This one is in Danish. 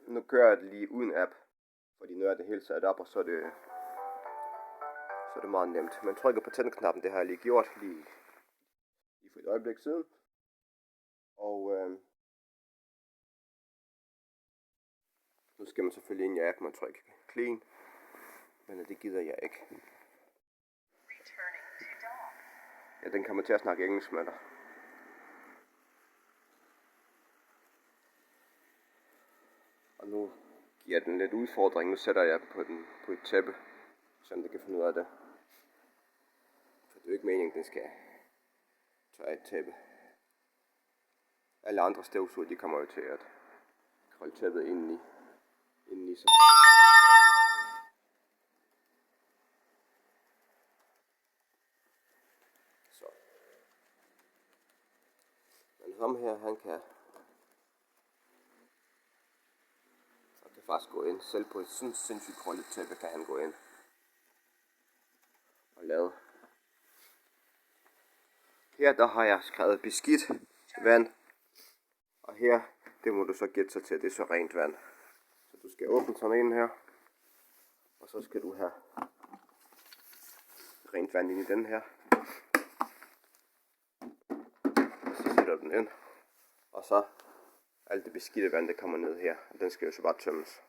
Nu kører jeg det lige uden app, fordi nu er det helt sat op, og så er det meget nemt. Man trykker på tændknappen, det har jeg lige gjort lige for et øjeblik siden. Og nu skal man selvfølgelig ind i appen og trykke clean, men det gider jeg ikke. Ja, den kommer til at snakke engelsk med dig. Og nu giver den lidt udfordring. Nu sætter jeg på et tæppe, så den kan finde ud af det. For det er jo ikke meningen, den skal tørre et tæppe. Alle andre støvsuger, de kommer jo til at holde tæppet indeni så. Men ham her, han kan faktisk gå ind. Selv på et sådan sindssygt krøllet tæppe kan han gå ind og lade. Her der har jeg skrevet beskidt vand. Og her, det må du så gætte sig til, det er så rent vand. Så du skal åbne sådan en her. Og så skal du have rent vand ind i den her. Og så sætter du den ind. Og så alt det beskidte vand, det kommer ned her. Og den skal jo så bare tømmes.